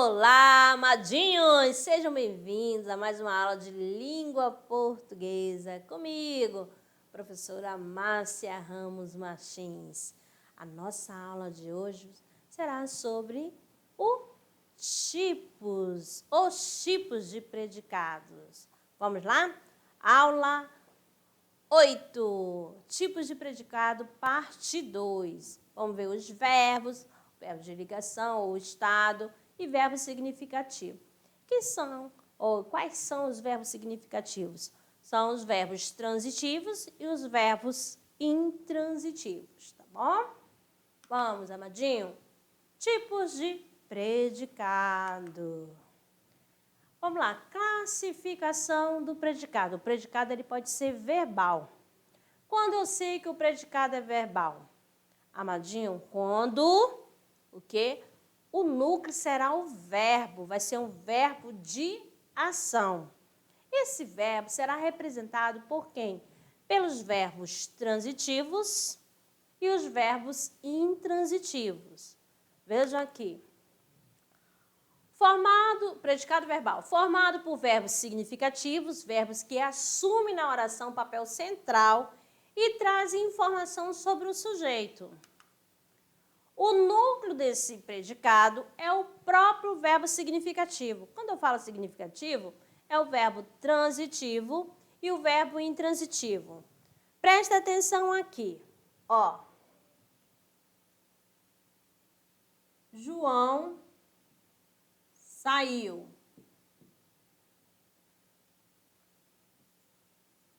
Olá, amadinhos! Sejam bem-vindos a mais uma aula de língua portuguesa comigo, professora Márcia Ramos Martins. A nossa aula de hoje será sobre os tipos de predicados. Vamos lá? Aula 8, tipos de predicado, parte 2. Vamos ver os verbos, verbo de ligação ou estado e verbo significativo. Quais são os verbos significativos? São os verbos transitivos e os verbos intransitivos, tá bom? Vamos, amadinho? Tipos de predicado. Vamos lá, classificação do predicado. O predicado ele pode ser verbal. Quando eu sei que o predicado é verbal? Amadinho, quando o quê? O núcleo será o verbo, vai ser um verbo de ação. Esse verbo será representado por quem? Pelos verbos transitivos e os verbos intransitivos. Vejam aqui. Predicado verbal, formado por verbos significativos, verbos que assumem na oração papel central e trazem informação sobre o sujeito. O núcleo desse predicado é o próprio verbo significativo. Quando eu falo significativo, é o verbo transitivo e o verbo intransitivo. Presta atenção aqui, ó. João saiu.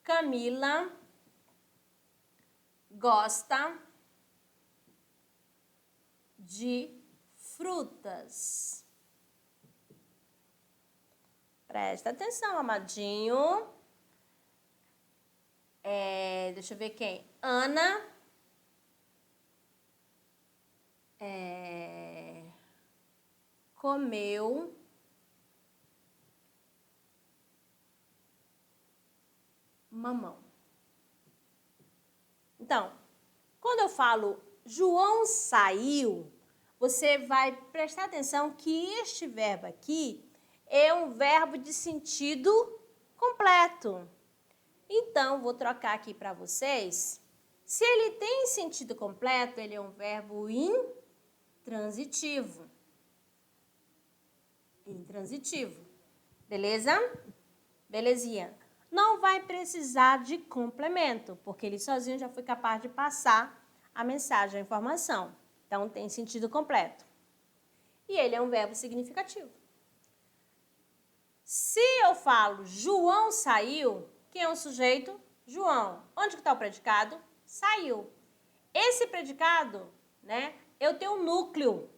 Camila gosta de frutas. Presta atenção, amadinho. Deixa eu ver quem. Ana comeu mamão. Então, quando eu falo João saiu, você vai prestar atenção que este verbo aqui é um verbo de sentido completo. Então, vou trocar aqui para vocês. Se ele tem sentido completo, ele é um verbo intransitivo. Intransitivo. Beleza? Belezinha. Não vai precisar de complemento, porque ele sozinho já foi capaz de passar a mensagem, a informação. Então, tem sentido completo. E ele é um verbo significativo. Se eu falo João saiu, quem é o sujeito? João. Onde que está o predicado? Saiu. Esse predicado, né, eu tenho um núcleo,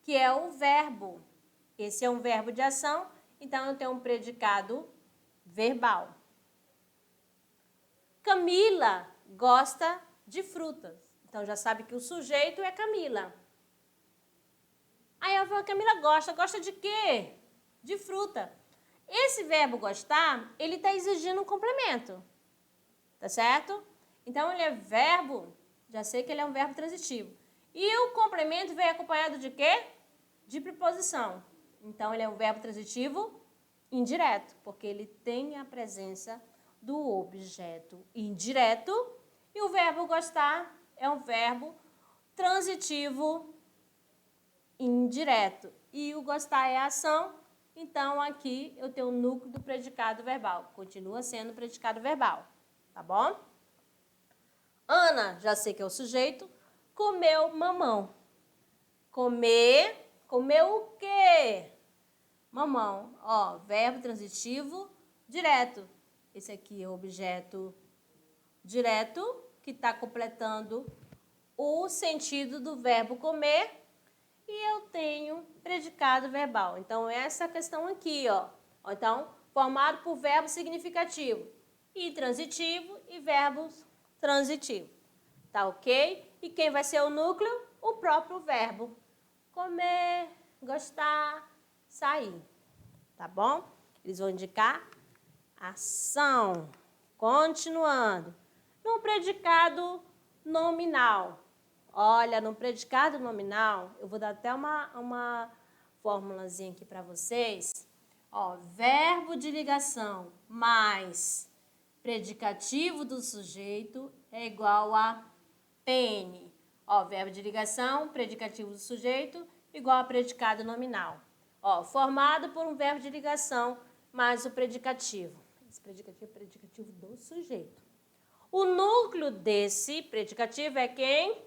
que é o verbo. Esse é um verbo de ação, então eu tenho um predicado verbal. Camila gosta de frutas. Então, já sabe que o sujeito é Camila. Aí eu falo, Camila gosta de quê? De fruta. Esse verbo gostar, ele está exigindo um complemento. Tá certo? Então, ele é verbo, já sei que ele é um verbo transitivo. E o complemento vem acompanhado de quê? De preposição. Então, ele é um verbo transitivo indireto, porque ele tem a presença do objeto indireto. E o verbo gostar é um verbo transitivo indireto. E o gostar é ação, então aqui eu tenho o núcleo do predicado verbal. Continua sendo predicado verbal, tá bom? Ana, já sei que é o sujeito, comeu mamão. Comer, comeu o quê? Mamão. Ó, verbo transitivo direto. Esse aqui é o objeto direto, que está completando o sentido do verbo comer, e eu tenho predicado verbal. Então, essa questão aqui, ó. Então, formado por verbo significativo, intransitivo e verbos transitivos. Tá ok? E quem vai ser o núcleo? O próprio verbo. Comer, gostar, sair. Tá bom? Eles vão indicar ação. Continuando. No predicado nominal. Olha, no predicado nominal, eu vou dar até uma formulazinha aqui para vocês. Ó, verbo de ligação mais predicativo do sujeito é igual a PN. Ó, verbo de ligação, predicativo do sujeito, igual a predicado nominal. Ó, formado por um verbo de ligação mais o predicativo. Esse predicativo é predicativo do sujeito. O núcleo desse predicativo é quem?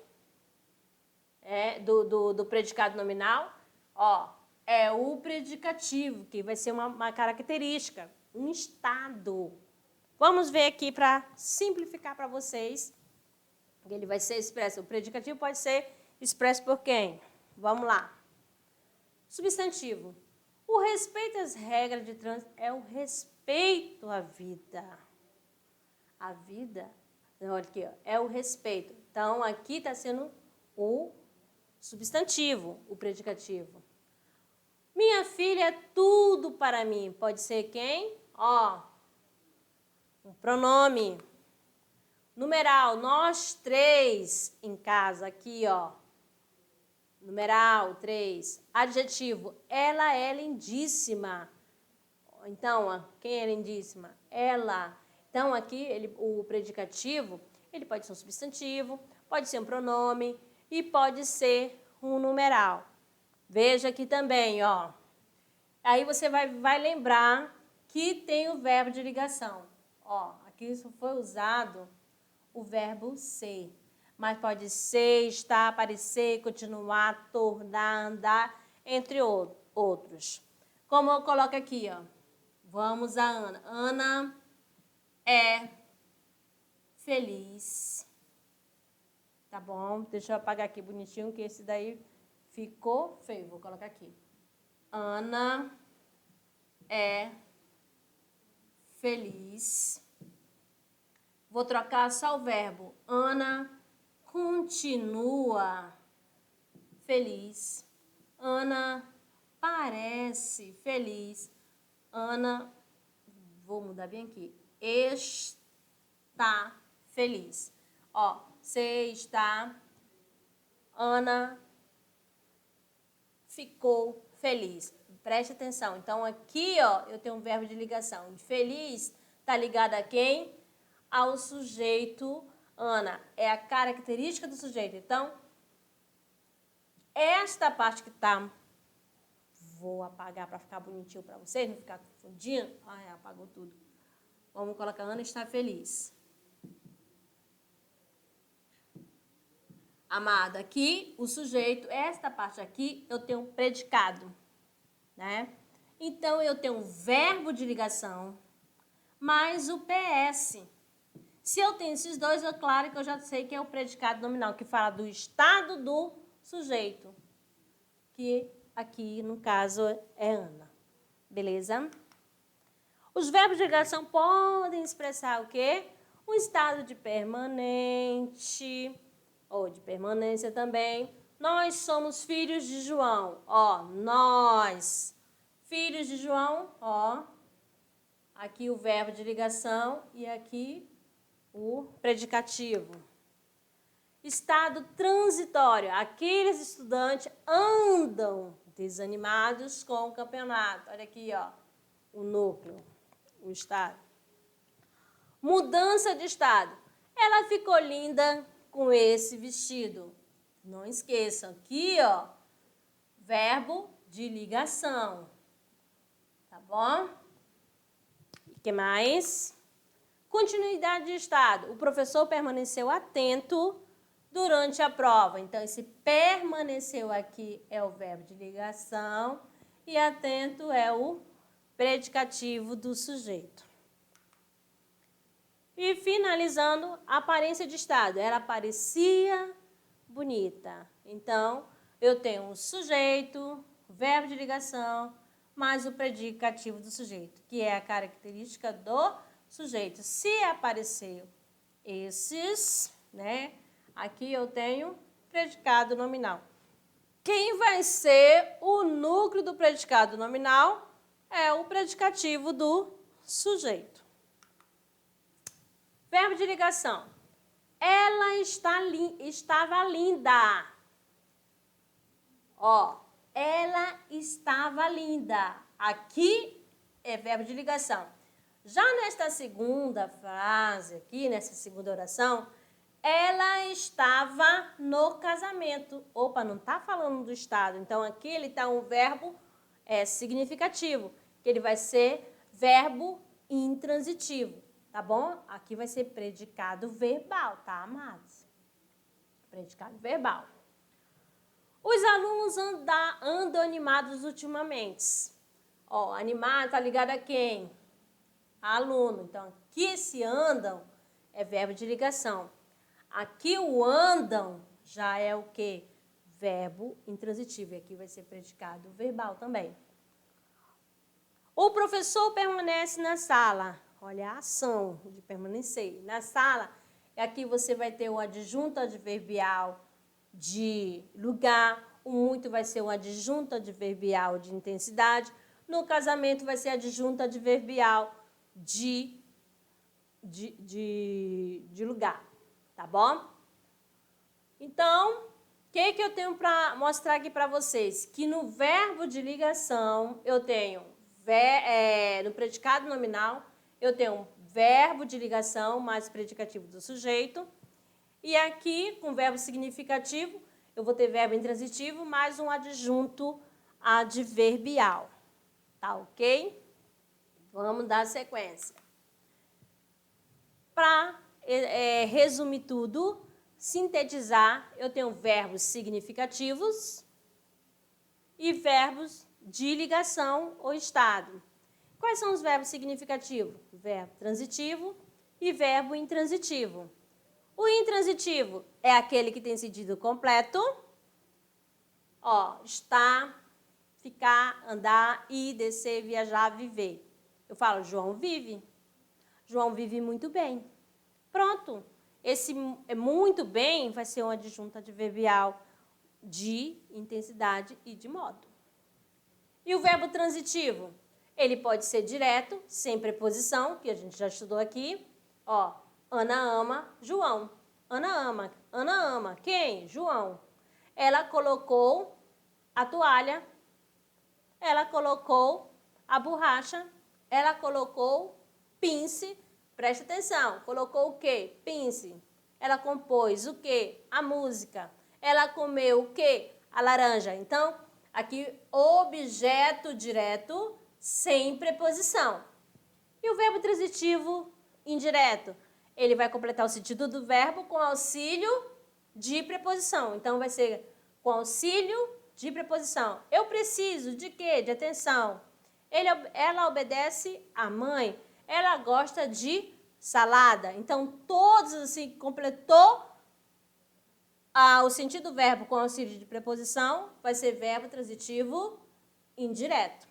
É do predicado nominal. Ó, é o predicativo, que vai ser uma característica, um estado. Vamos ver aqui para simplificar para vocês. Ele vai ser expresso. O predicativo pode ser expresso por quem? Vamos lá. Substantivo. O respeito às regras de trânsito é o respeito à vida. A vida, olha aqui, ó, é o respeito. Então, aqui está sendo o substantivo, o predicativo. Minha filha é tudo para mim. Pode ser quem? Ó, um pronome. Numeral, nós três em casa, aqui, ó. Numeral, 3. Adjetivo, ela é lindíssima. Então, ó, quem é lindíssima? Ela. Então, aqui, o predicativo, ele pode ser um substantivo, pode ser um pronome e pode ser um numeral. Veja aqui também, ó. Aí você vai lembrar que tem o verbo de ligação. Ó, aqui isso foi usado o verbo ser. Mas pode ser, estar, aparecer, continuar, tornar, andar, entre outros. Como eu coloco aqui, ó. Vamos a Ana. Ana é feliz. Tá bom? Deixa eu apagar aqui bonitinho, que esse daí ficou feio. Vou colocar aqui. Ana é feliz. Vou trocar só o verbo. Ana continua feliz. Ana parece feliz. Ana, vou mudar bem aqui, está feliz. Ó, você está, Ana ficou feliz. Preste atenção. Então, aqui, ó, eu tenho um verbo de ligação. Feliz está ligado a quem? Ao sujeito. Ana é a característica do sujeito. Então, esta parte que tá, vou apagar para ficar bonitinho para vocês, não ficar confundindo. Ai, apagou tudo. Vamos colocar Ana está feliz. Amado, aqui o sujeito, esta parte aqui, eu tenho um predicado, né? Então, eu tenho um verbo de ligação mais o PS. Se eu tenho esses dois, é claro que eu já sei que é o predicado nominal, que fala do estado do sujeito, que aqui, no caso, é Ana. Beleza? Os verbos de ligação podem expressar o quê? Um estado de permanente, ou de permanência também. Nós somos filhos de João. Ó, nós, filhos de João, ó. Aqui o verbo de ligação e aqui o predicativo. Estado transitório. Aqueles estudantes andam desanimados com o campeonato. Olha aqui, ó, o núcleo, o estado. Mudança de estado. Ela ficou linda com esse vestido. Não esqueçam, aqui, ó, verbo de ligação. Tá bom? O que mais? Continuidade de estado. O professor permaneceu atento durante a prova. Então, esse permaneceu aqui é o verbo de ligação e atento é o predicativo do sujeito. E finalizando, aparência de estado. Ela parecia bonita. Então, eu tenho um sujeito, verbo de ligação, mais o predicativo do sujeito, que é a característica do sujeito. Se apareceu esses, né? Aqui eu tenho predicado nominal. Quem vai ser o núcleo do predicado nominal é o predicativo do sujeito. Verbo de ligação. Ela estava linda. Ó, ela estava linda. Aqui é verbo de ligação. Já nesta segunda frase aqui, nessa segunda oração, ela estava no casamento. Opa, não está falando do estado. Então, aqui ele está um verbo significativo, que ele vai ser verbo intransitivo, tá bom? Aqui vai ser predicado verbal, tá, amados? Predicado verbal. Os alunos andam animados ultimamente. Ó, animado tá ligado a quem? Aluno. Então, aqui esse andam é verbo de ligação. Aqui o andam já é o quê? Verbo intransitivo. E aqui vai ser predicado verbal também. O professor permanece na sala. Olha a ação de permanecer. Na sala, aqui você vai ter o adjunto adverbial de lugar. O muito vai ser o adjunto adverbial de intensidade. No casamento vai ser adjunto adverbial de lugar, tá bom? Então, o que eu tenho para mostrar aqui para vocês? Que no verbo de ligação, eu tenho, no predicado nominal, eu tenho um verbo de ligação mais predicativo do sujeito. E aqui, com verbo significativo, eu vou ter verbo intransitivo mais um adjunto adverbial. Tá ok? Vamos dar sequência. Para resumir tudo, sintetizar, eu tenho verbos significativos e verbos de ligação ou estado. Quais são os verbos significativos? Verbo transitivo e verbo intransitivo. O intransitivo é aquele que tem sentido completo. Ó, estar, ficar, andar, ir, descer, viajar, viver. Eu falo, João vive. João vive muito bem. Pronto. Esse muito bem vai ser um adjunto adverbial de intensidade e de modo. E o verbo transitivo? Ele pode ser direto, sem preposição, que a gente já estudou aqui. Ó, Ana ama João. Ana ama. Ana ama. Quem? João. Ela colocou a toalha. Ela colocou a borracha. Ela colocou pince. Preste atenção. Colocou o quê? Pince. Ela compôs o quê? A música. Ela comeu o quê? A laranja. Então, aqui, objeto direto sem preposição. E o verbo transitivo indireto? Ele vai completar o sentido do verbo com auxílio de preposição. Então, vai ser com auxílio de preposição. Eu preciso de quê? De atenção. Ela obedece à mãe. Ela gosta de salada. Então, todos assim, completou o sentido do verbo com auxílio de preposição, vai ser verbo transitivo indireto.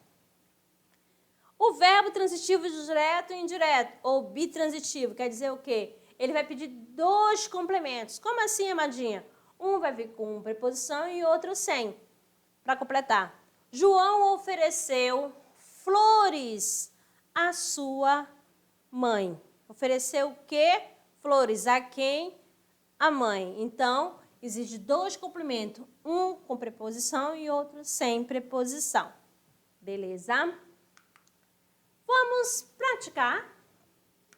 O verbo transitivo direto e indireto, ou bitransitivo, quer dizer o quê? Ele vai pedir dois complementos. Como assim, amadinha? Um vai vir com preposição e outro sem, para completar. João ofereceu flores à sua mãe. Ofereceu o quê? Flores a quem? A mãe. Então, exige dois complementos, um com preposição e outro sem preposição. Beleza? Vamos praticar.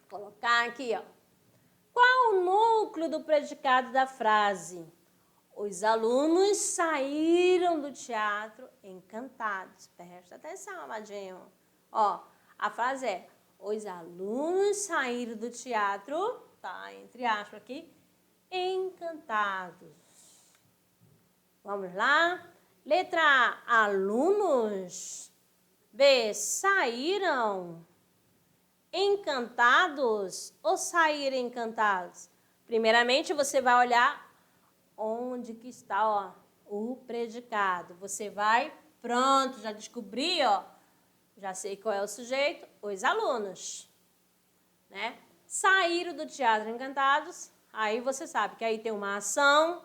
Vou colocar aqui, ó. Qual o núcleo do predicado da frase? Os alunos saíram do teatro encantados. Presta atenção, amadinho. Ó, a frase é: os alunos saíram do teatro, tá, entre aspas aqui, encantados. Vamos lá? Letra A, alunos. B, saíram encantados ou saíram encantados? Primeiramente, você vai olhar onde que está, ó, o predicado. Você vai, pronto, já descobri, ó, já sei qual é o sujeito, os alunos, né? Saíram do teatro encantados, aí você sabe que aí tem uma ação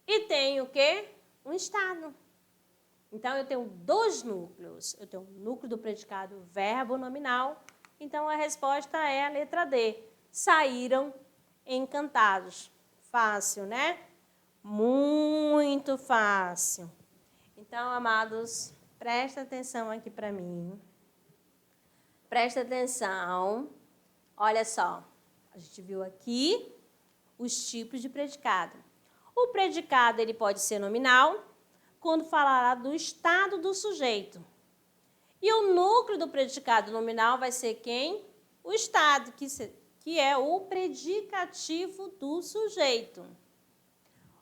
e tem o quê? Um estado. Então, eu tenho dois núcleos. Eu tenho o núcleo do predicado verbo nominal. Então, a resposta é a letra D. Saíram encantados. Fácil, né? Muito fácil. Então, Então, amados, presta atenção aqui para mim. Presta atenção. Olha só, a gente viu aqui os tipos de predicado. O predicado ele pode ser nominal, quando falará do estado do sujeito. E o núcleo do predicado nominal vai ser quem? O estado, que é o predicativo do sujeito.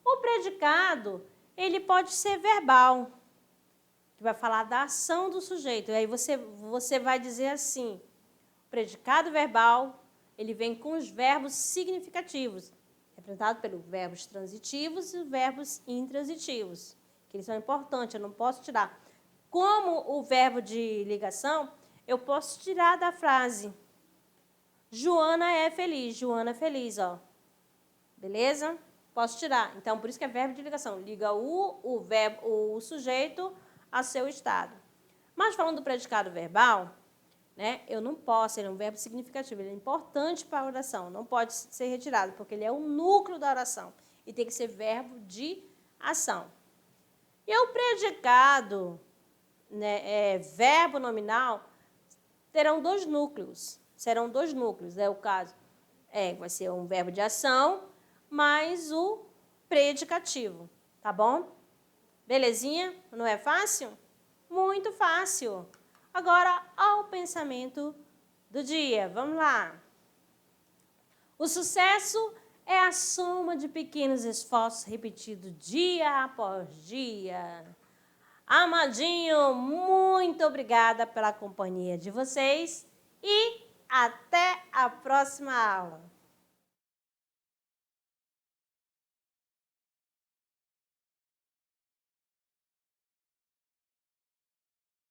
O predicado, ele pode ser verbal, que vai falar da ação do sujeito. E aí você vai dizer assim, o predicado verbal, ele vem com os verbos significativos, representado pelos verbos transitivos e os verbos intransitivos, que eles são importantes, eu não posso tirar. Como o verbo de ligação, eu posso tirar da frase Joana é feliz, Joana é feliz, ó. Beleza? Posso tirar. Então, por isso que é verbo de ligação. Liga o sujeito a seu estado. Mas falando do predicado verbal, né, eu não posso, ele é um verbo significativo, ele é importante para a oração, não pode ser retirado, porque ele é o núcleo da oração e tem que ser verbo de ação. E o predicado, né, verbo nominal, serão dois núcleos, é o caso, vai ser um verbo de ação, mais o predicativo, tá bom? Belezinha? Não é fácil? Muito fácil. Agora, ao pensamento do dia. Vamos lá. O sucesso é a soma de pequenos esforços repetidos dia após dia. Amadinho, muito obrigada pela companhia de vocês e até a próxima aula.